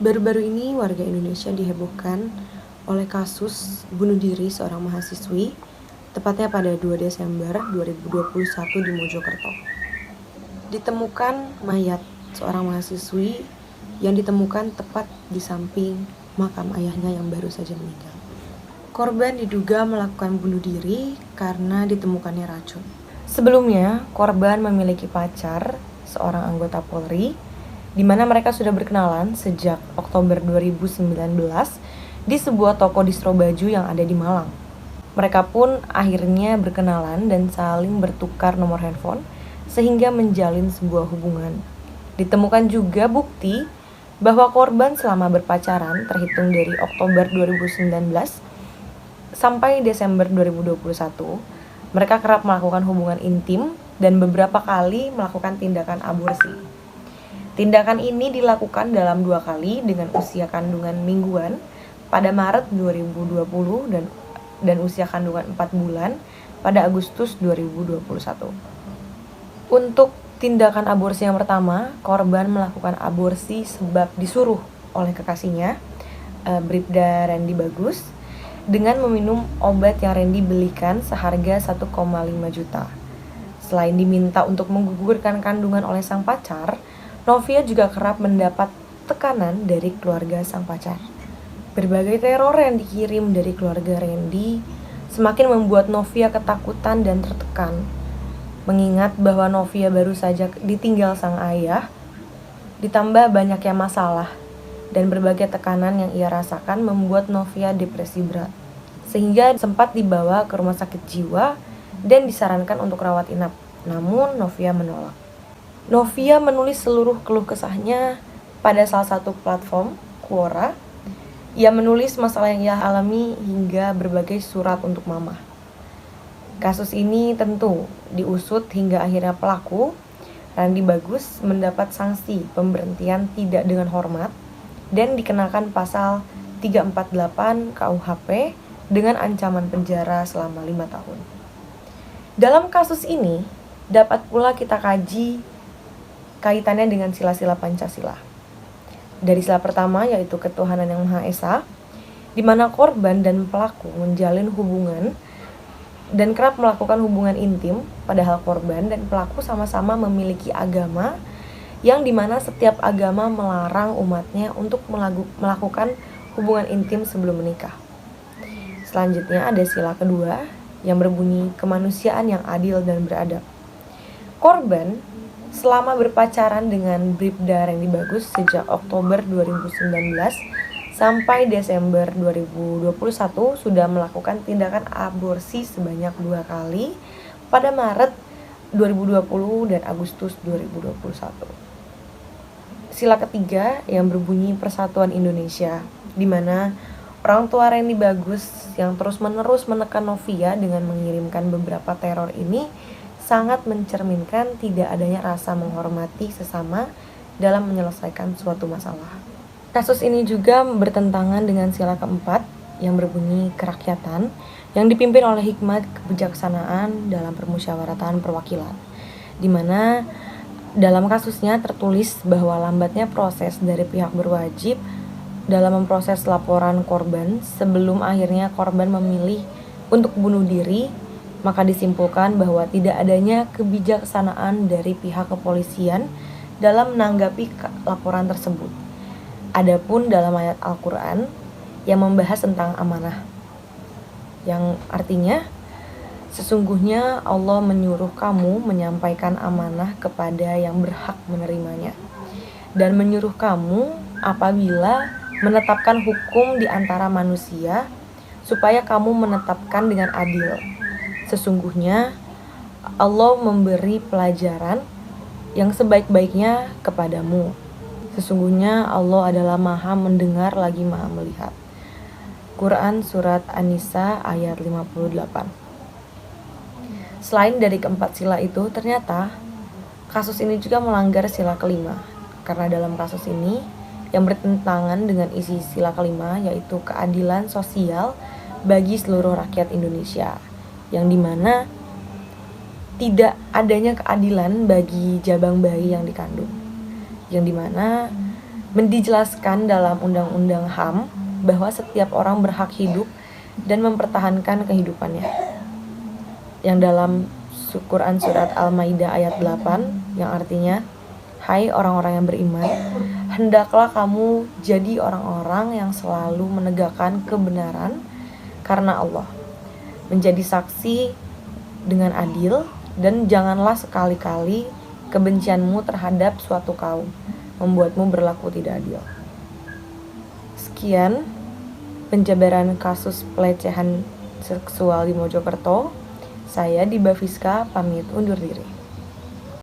Baru-baru ini warga Indonesia dihebohkan oleh kasus bunuh diri seorang mahasiswi, tepatnya pada 2 Desember 2021 di Mojokerto. Ditemukan mayat seorang mahasiswi yang ditemukan tepat di samping makam ayahnya yang baru saja meninggal. Korban diduga melakukan bunuh diri karena ditemukannya racun. Sebelumnya, korban memiliki pacar, seorang anggota Polri, di mana mereka sudah berkenalan sejak Oktober 2019 di sebuah toko distro baju yang ada di Malang. Mereka pun akhirnya berkenalan dan saling bertukar nomor handphone sehingga menjalin sebuah hubungan. Ditemukan juga bukti bahwa korban selama berpacaran terhitung dari Oktober 2019 sampai Desember 2021, mereka kerap melakukan hubungan intim dan beberapa kali melakukan tindakan aborsi. Tindakan ini dilakukan dalam 2 kali dengan usia kandungan mingguan pada Maret 2020 dan usia kandungan 4 bulan pada Agustus 2021. Untuk tindakan aborsi yang pertama, korban melakukan aborsi sebab disuruh oleh kekasihnya, Bribda Randy Bagus, dengan meminum obat yang Randy belikan seharga 1,5 juta. Selain diminta untuk menggugurkan kandungan oleh sang pacar, Novia juga kerap mendapat tekanan dari keluarga sang pacar. Berbagai teror yang dikirim dari keluarga Randy semakin membuat Novia ketakutan dan tertekan. Mengingat bahwa Novia baru saja ditinggal sang ayah, ditambah banyaknya masalah dan berbagai tekanan yang ia rasakan membuat Novia depresi berat. Sehingga sempat dibawa ke rumah sakit jiwa dan disarankan untuk rawat inap. Namun Novia menolak. Novia menulis seluruh keluh kesahnya pada salah satu platform, Quora. Ia menulis masalah yang ia alami hingga berbagai surat untuk mama. Kasus ini tentu diusut hingga akhirnya pelaku, Randy Bagus, mendapat sanksi pemberhentian tidak dengan hormat dan dikenakan pasal 348 KUHP dengan ancaman penjara selama 5 tahun. Dalam kasus ini, dapat pula kita kaji kaitannya dengan sila-sila Pancasila. Dari sila pertama yaitu ketuhanan yang Maha Esa, di mana korban dan pelaku menjalin hubungan dan kerap melakukan hubungan intim, padahal korban dan pelaku sama-sama memiliki agama yang dimana setiap agama melarang umatnya untuk melakukan hubungan intim sebelum menikah. Selanjutnya ada sila kedua yang berbunyi kemanusiaan yang adil dan beradab. Korban selama berpacaran dengan Bribda Randy Bagus sejak Oktober 2019 sampai Desember 2021 sudah melakukan tindakan aborsi sebanyak 2 kali pada Maret 2020 dan Agustus 2021. Sila ketiga yang berbunyi Persatuan Indonesia, di mana orang tua Randy Bagus yang terus-menerus menekan Novia dengan mengirimkan beberapa teror ini sangat mencerminkan tidak adanya rasa menghormati sesama dalam menyelesaikan suatu masalah. Kasus ini juga bertentangan dengan sila keempat yang berbunyi kerakyatan yang dipimpin oleh hikmat kebijaksanaan dalam permusyawaratan perwakilan, di mana dalam kasusnya tertulis bahwa lambatnya proses dari pihak berwajib dalam memproses laporan korban sebelum akhirnya korban memilih untuk bunuh diri, maka disimpulkan bahwa tidak adanya kebijaksanaan dari pihak kepolisian dalam menanggapi laporan tersebut. Adapun dalam ayat Al-Quran yang membahas tentang amanah, yang artinya sesungguhnya Allah menyuruh kamu menyampaikan amanah kepada yang berhak menerimanya dan menyuruh kamu apabila menetapkan hukum di antara manusia supaya kamu menetapkan dengan adil. Sesungguhnya Allah memberi pelajaran yang sebaik-baiknya kepadamu. Sesungguhnya Allah adalah Maha mendengar lagi Maha melihat. Quran Surat An-Nisa ayat 58. Selain dari keempat sila itu, ternyata kasus ini juga melanggar sila kelima. Karena dalam kasus ini yang bertentangan dengan isi sila kelima yaitu keadilan sosial bagi seluruh rakyat Indonesia, yang dimana tidak adanya keadilan bagi jabang bayi yang dikandung, yang dimana dijelaskan dalam Undang-Undang HAM bahwa setiap orang berhak hidup dan mempertahankan kehidupannya. Yang dalam Quran surat Al-Maidah ayat 8 yang artinya, hai orang-orang yang beriman, hendaklah kamu jadi orang-orang yang selalu menegakkan kebenaran karena Allah, menjadi saksi dengan adil, dan janganlah sekali-kali kebencianmu terhadap suatu kaum membuatmu berlaku tidak adil. Sekian penjabaran kasus pelecehan seksual di Mojokerto. Saya Diba Fiska pamit undur diri.